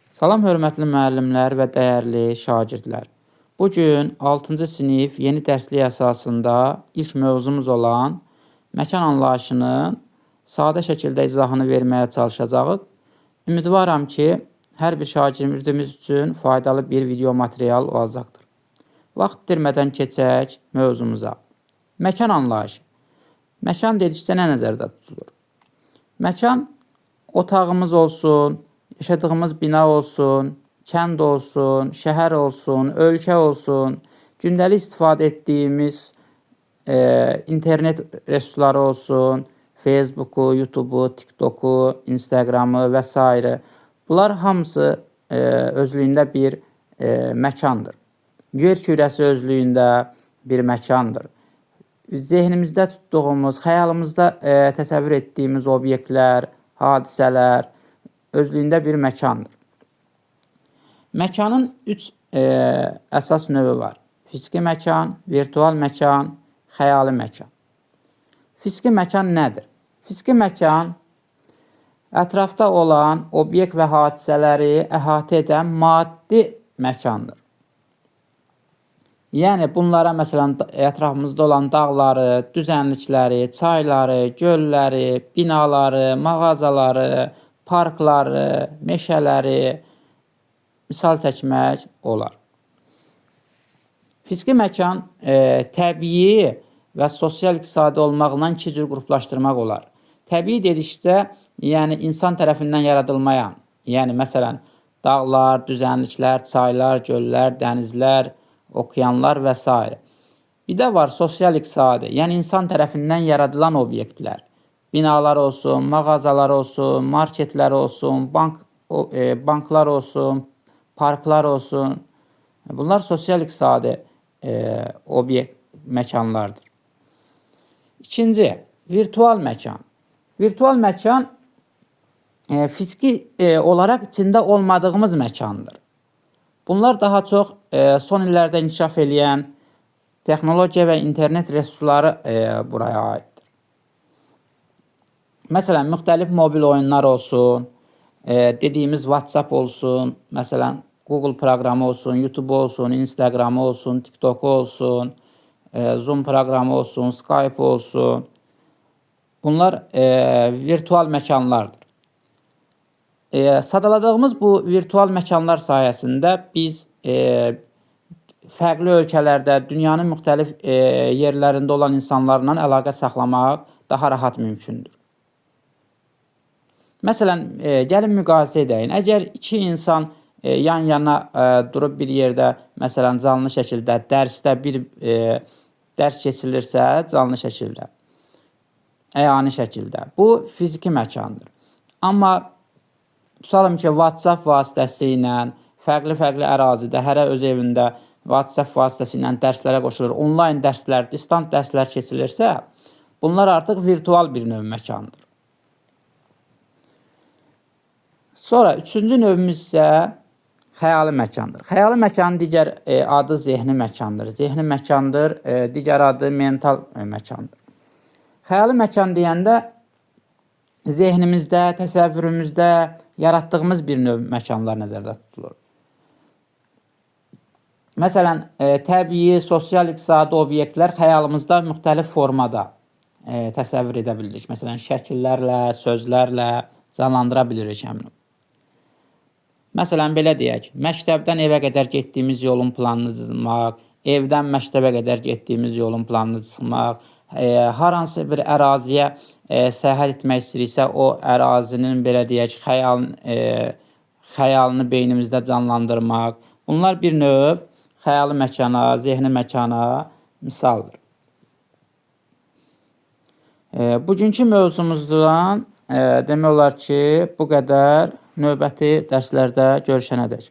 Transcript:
Salam hörmətli müəllimlər və dəyərli şagirdlər. Bugün 6-cı sinif yeni dərslik əsasında ilk mövzumuz olan məkan anlayışının sadə şəkildə izahını verməyə çalışacağıq. Ümidvaram ki, hər bir şagirdimiz üçün faydalı bir video material olacaqdır. Vaxt itirmədən keçək mövzumuza. Məkan anlayışı. Məkan dedikcə nə nəzərdə tutulur? Məkan otağımız olsun, yaşadığımız bina olsun, kənd olsun, şəhər olsun, ölkə olsun, gündəlik istifadə etdiyimiz internet resursları olsun, Facebooku, YouTube'u, TikTok'u, Instagram'ı və s. Bunlar hamısı özlüyündə bir məkandır. Yer kürəsi özlüyündə bir məkandır. Zehnimizdə tutduğumuz, xəyalımızda təsəvvür etdiyimiz obyektlər, hadisələr özlüyündə bir məkandır. Məkanın 3 əsas növü var. Fiziki məkan, virtual məkan, xəyali məkan. Fiziki məkan nədir? Fiziki məkan ətrafda olan obyekt və hadisələri əhatə edən maddi məkandır. Yəni bunlara məsələn ətrafımızda olan dağları, düzənlikləri, çayları, gölləri, binaları, mağazaları, parkları, meşələri misal çəkmək olar. Fiziki məkan təbii və sosial iqtisadi olmaqla iki cür qruplaşdırmaq olar. Təbii dedikdə, yəni insan tərəfindən yaradılmayan, yəni məsələn dağlar, düzənliklər, çaylar, göllər, dənizlər, okeanlar və s. Bir də var sosial iqtisadi, yəni insan tərəfindən yaradılan obyektlər. Binalar olsun, mağazalar olsun, marketlər olsun, banklar olsun, parklar olsun. Bunlar sosial iqtisadi obyekt məkanlardır. İkinci, virtual məkan. Virtual məkan fiziki olaraq içində olmadığımız məkandır. Bunlar daha çox son illərdə inkişaf edən texnologiya və internet resursları buraya aiddir. Məsələn, müxtəlif mobil oyunlar olsun, dediyimiz WhatsApp olsun, məsələn, Google proqramı olsun, YouTube olsun, Instagram olsun, TikTok olsun, Zoom proqramı olsun, Skype olsun. Bunlar virtual məkanlardır. Sadaladığımız bu virtual məkanlar sayəsində biz fərqli ölkələrdə, dünyanın müxtəlif yerlərində olan insanlarla əlaqə saxlamaq daha rahat mümkündür. Məsələn, gəlin müqayisə edəyin. Əgər iki insan yan-yana durub bir yerdə, məsələn, canlı şəkildə, dərsdə bir dərs keçilirsə, canlı şəkildə, əyani şəkildə. Bu, fiziki məkandır. Amma tutalım ki, WhatsApp vasitəsilə, fərqli ərazidə, hərə öz evində WhatsApp vasitəsilə dərslərə qoşulur, onlayn dərslər, distant dərslər keçilirsə, bunlar artıq virtual bir növ məkandır. Sonra, üçüncü növümüz isə xəyali məkandır. Xəyali məkanın digər adı zehni məkandır. Zehni məkandır, digər adı mental məkandır. Xəyali məkan deyəndə zehnimizdə, təsəvvürümüzdə yaratdığımız bir növ məkanlar nəzərdə tutulur. Məsələn, təbii, sosial iqtisadi obyektlər xəyalımızda müxtəlif formada təsəvvür edə bilirik. Məsələn, şəkillərlə, sözlərlə canlandıra bilirik həmin. Məsələn, belə deyək, məktəbdən evə qədər getdiyimiz yolun planını çizmək, evdən məktəbə qədər getdiyimiz yolun planını çizmək, haransı bir əraziyə səyahət etmək istəyiriksə, o ərazinin, belə deyək, xəyalını beynimizdə canlandırmaq. Bunlar bir növ xəyali məkana, zehni məkana misaldır. Bugünkü mövzumuzdan demək olar ki, bu qədər. Növbəti dərslərdə görüşənədək.